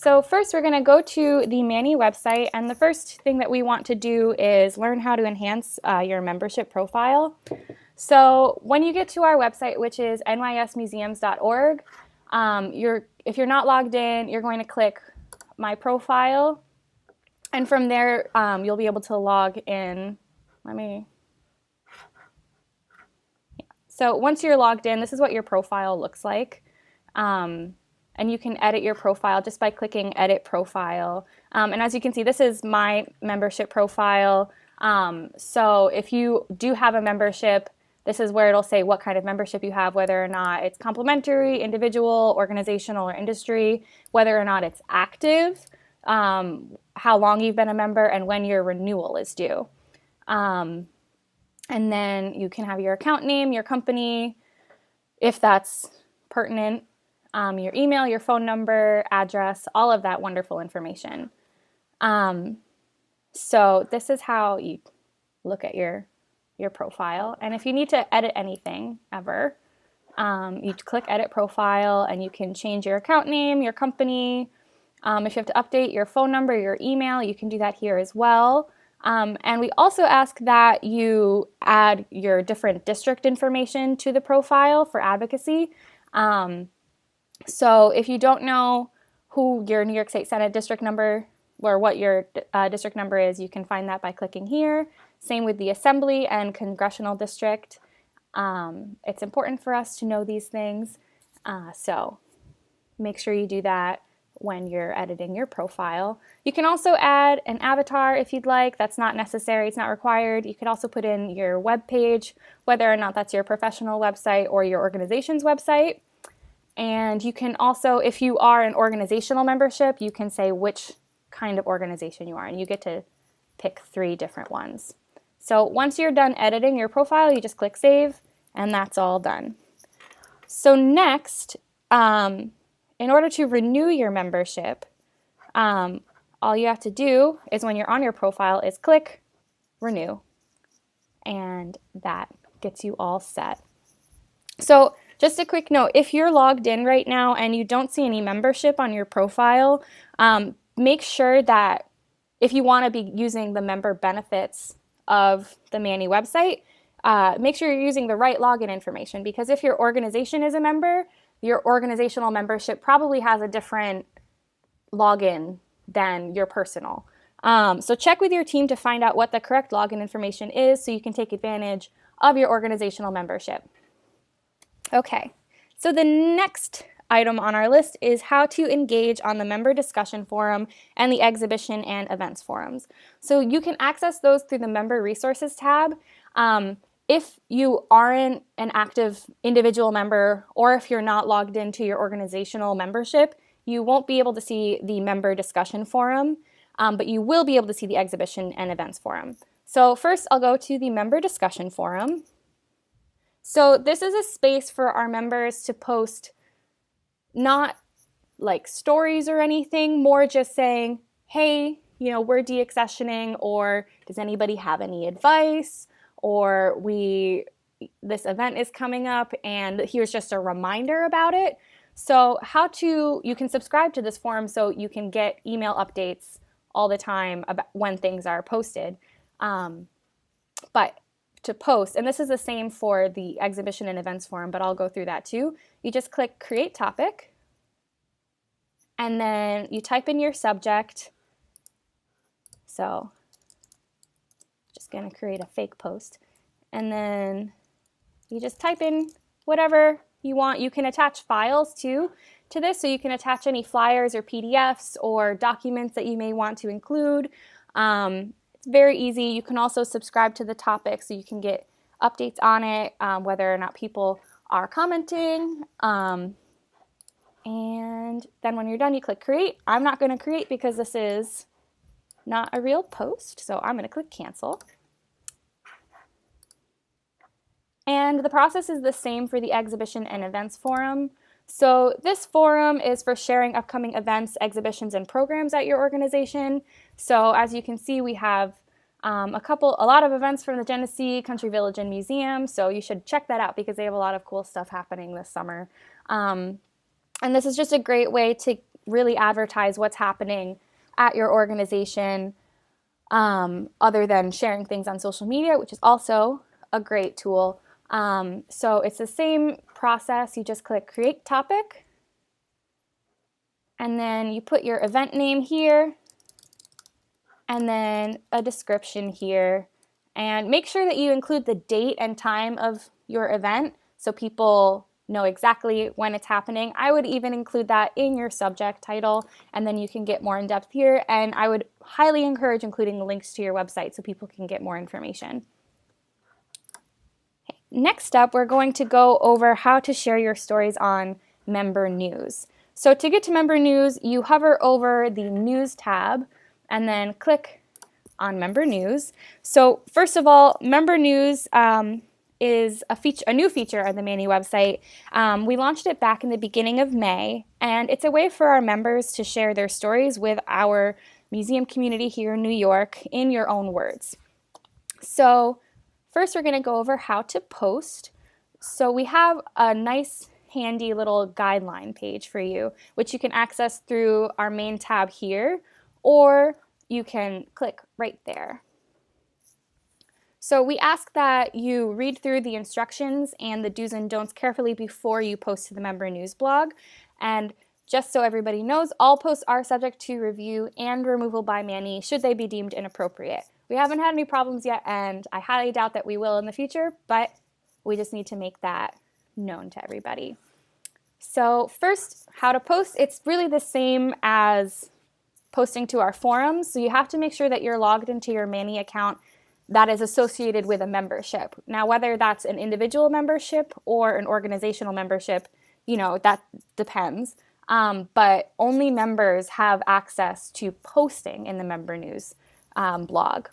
So first we're going to go to the Manny website, and the first thing that we want to do is learn how to enhance your membership profile. So when you get to our website, which is nysmuseums.org, if you're not logged in, you're going to click My Profile, and from there you'll be able to log in. So once you're logged in, this is what your profile looks like. And you can edit your profile just by clicking Edit Profile. And as you can see, this is my membership profile. So if you do have a membership, this is where it'll say what kind of membership you have, whether or not it's complimentary, individual, organizational, or industry, whether or not it's active, how long you've been a member, and when your renewal is due. And then you can have your account name, your company, if that's pertinent, your email, your phone number, address, all of that wonderful information. So this is how you look at your profile. And if you need to edit anything ever, you click Edit Profile, and you can change your account name, your company. If you have to update your phone number, your email, you can do that here as well. And we also ask that you add your different district information to the profile for advocacy. So if you don't know who your New York State Senate district number or what your district number is, you can find that by clicking here. Same with the Assembly and Congressional District. It's important for us to know these things, so make sure you do that when you're editing your profile. You can also add an avatar if you'd like. That's not necessary, it's not required. You could also put in your web page, whether or not that's your professional website or your organization's website. And you can also, if you are an organizational membership, you can say which kind of organization you are, and you get to pick 3 different ones. So once you're done editing your profile, you just click Save, and that's all done. So next, in order to renew your membership, all you have to do is when you're on your profile is click Renew, and that gets you all set. So just a quick note, if you're logged in right now and you don't see any membership on your profile, make sure that if you want to be using the member benefits of the Manny website, make sure you're using the right login information, because if your organization is a member, your organizational membership probably has a different login than your personal. So check with your team to find out what the correct login information is so you can take advantage of your organizational membership. Okay, so the next item on our list is how to engage on the member discussion forum and the exhibition and events forums. So you can access those through the member resources tab. If you aren't an active individual member, or if you're not logged into your organizational membership, you won't be able to see the member discussion forum, but you will be able to see the exhibition and events forum. So first I'll go to the member discussion forum. So this is a space for our members to post not like stories or anything, more just saying, hey, we're deaccessioning, or does anybody have any advice, or this event is coming up and here's just a reminder about it. So you can subscribe to this forum so you can get email updates all the time about when things are posted. But to post, and this is the same for the exhibition and events forum, but I'll go through that too. You just click Create Topic, and then you type in your subject. So just gonna create a fake post, and then you just type in whatever you want. You can attach files too to this, so you can attach any flyers or PDFs or documents that you may want to include. It's very easy. You can also subscribe to the topic so you can get updates on it, whether or not people are commenting. And then when you're done, you click Create. I'm not going to create because this is not a real post, so I'm going to click Cancel. And the process is the same for the exhibition and events forum. So this forum is for sharing upcoming events, exhibitions, and programs at your organization. So as you can see, we have a lot of events from the Genesee, Country Village, and Museum. So you should check that out because they have a lot of cool stuff happening this summer. And this is just a great way really advertise what's happening at your organization, other than sharing things on social media, which is also a great tool. So it's the same process. You just click Create Topic, and then you put your event name here, and then a description here. And make sure that you include the date and time of your event so people know exactly when it's happening. I would even include that in your subject title, and then you can get more in depth here. And I would highly encourage including links to your website so people can get more information. Okay. Next up, we're going to go over how to share your stories on Member News. So to get to Member News, you hover over the News tab and then click on Member News. So first of all, Member News is a new feature on the Manny website. We launched it back in the beginning of May, and it's a way for our members to share their stories with our museum community here in New York in your own words. So first we're going to go over how to post. So we have a nice handy little guideline page for you, which you can access through our main tab here, or you can click right there. So we ask that you read through the instructions and the do's and don'ts carefully before you post to the Member News blog. And just so everybody knows, all posts are subject to review and removal by Manny should they be deemed inappropriate. We haven't had any problems yet, and I highly doubt that we will in the future, but we just need to make that known to everybody. So first, how to post. It's really the same as posting to our forums. So you have to make sure that you're logged into your Manny account that is associated with a membership. Now, whether that's an individual membership or an organizational membership, that depends. But only members have access to posting in the Member News blog.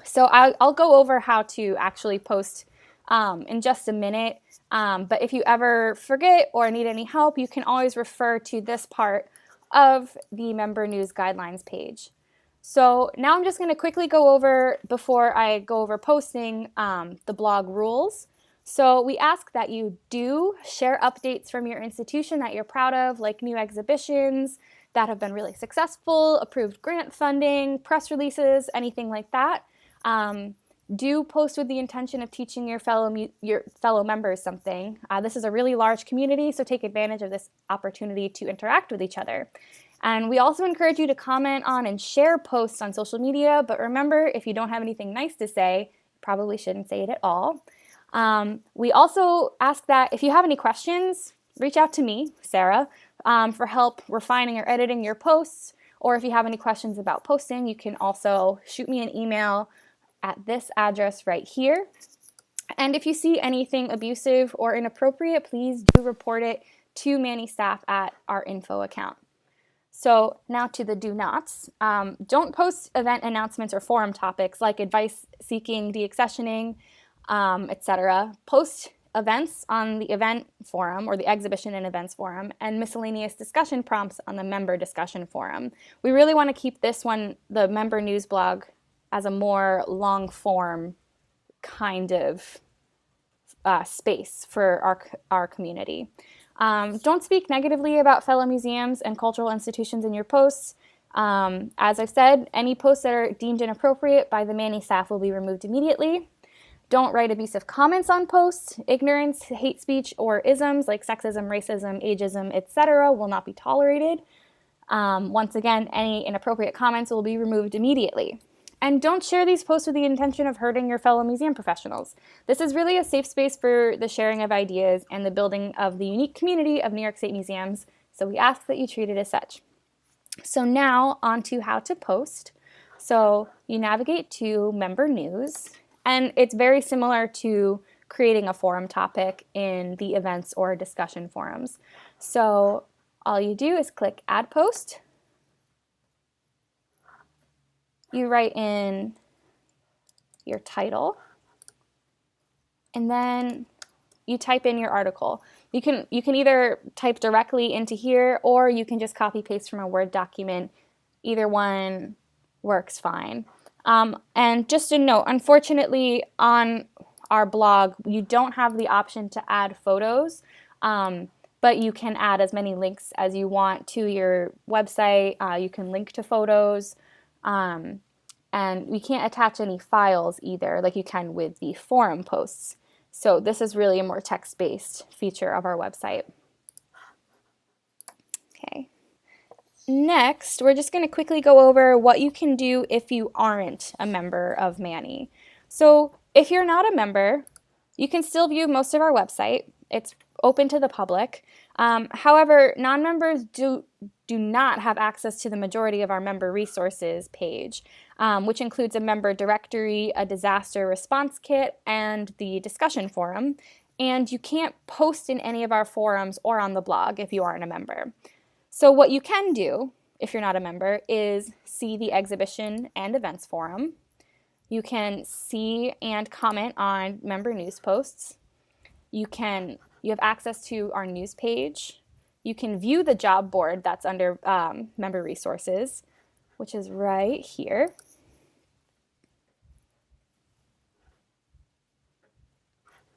So I'll go over how to actually post in just a minute. But if you ever forget or need any help, you can always refer to this part of the Member News Guidelines page. So now I'm just going to quickly go over, before I go over posting, the blog rules. So we ask that you do share updates from your institution that you're proud of, like new exhibitions that have been really successful, approved grant funding, press releases, anything like that. Do post with the intention of teaching your fellow members something. This is a really large community, so take advantage of this opportunity to interact with each other. And we also encourage you to comment on and share posts on social media, but remember, if you don't have anything nice to say, you probably shouldn't say it at all. We also ask that if you have any questions, reach out to me, Sarah, for help refining or editing your posts, or if you have any questions about posting, you can also shoot me an email at this address right here. And if you see anything abusive or inappropriate, please do report it to Manny staff at our info account. So now to the do nots. Don't post event announcements or forum topics like advice seeking, deaccessioning, etc. Post events on the event forum or the exhibition and events forum, and miscellaneous discussion prompts on the member discussion forum. We really want to keep this one, the Member News blog, as a more long form kind of space for our community. Don't speak negatively about fellow museums and cultural institutions in your posts. As I've said, any posts that are deemed inappropriate by the Manny staff will be removed immediately. Don't write abusive comments on posts. Ignorance, hate speech, or isms like sexism, racism, ageism, etc. will not be tolerated. Once again, any inappropriate comments will be removed immediately. And don't share these posts with the intention of hurting your fellow museum professionals. This is really a safe space for the sharing of ideas and the building of the unique community of New York State museums, so we ask that you treat it as such. So now on to how to post. So you navigate to Member News, and it's very similar to creating a forum topic in the events or discussion forums. So all you do is click Add Post. You write in your title, and then you type in your article. You can either type directly into here, or you can just copy paste from a Word document. Either one works fine. And just a note, unfortunately on our blog, you don't have the option to add photos, but but you can add as many links as you want to your website. You can link to photos, and we can't attach any files either, like you can with the forum posts. So this is really a more text-based feature of our website. Okay. Next, we're just going to quickly go over what you can do if you aren't a member of Manny. So if you're not a member, you can still view most of our website. It's open to the public. However, non-members do not have access to the majority of our member resources page, which includes a member directory, a disaster response kit, and the discussion forum. And you can't post in any of our forums or on the blog if you aren't a member. So what you can do, if you're not a member, is see the exhibition and events forum. You can see and comment on member news posts. You have access to our news page. You can view the job board that's under member resources, which is right here.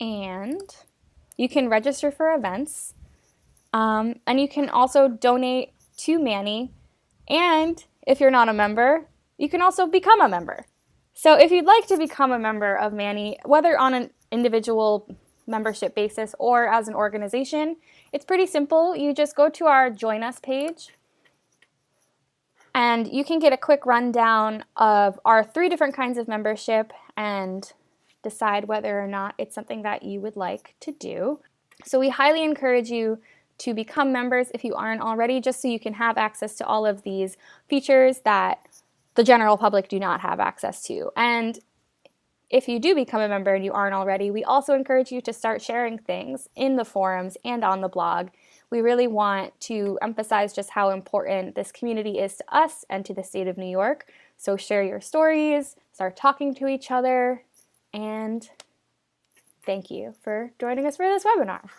And you can register for events. And you can also donate to Manny. And if you're not a member, you can also become a member. So if you'd like to become a member of Manny, whether on an individual membership basis or as an organization, it's pretty simple. You just go to our Join Us page, and you can get a quick rundown of our 3 different kinds of membership and decide whether or not it's something that you would like to do. So we highly encourage you to become members if you aren't already, just so you can have access to all of these features that the general public do not have access to. And if you do become a member and you aren't already, we also encourage you to start sharing things in the forums and on the blog. We really want to emphasize just how important this community is to us and to the state of New York. So share your stories, start talking to each other, and thank you for joining us for this webinar.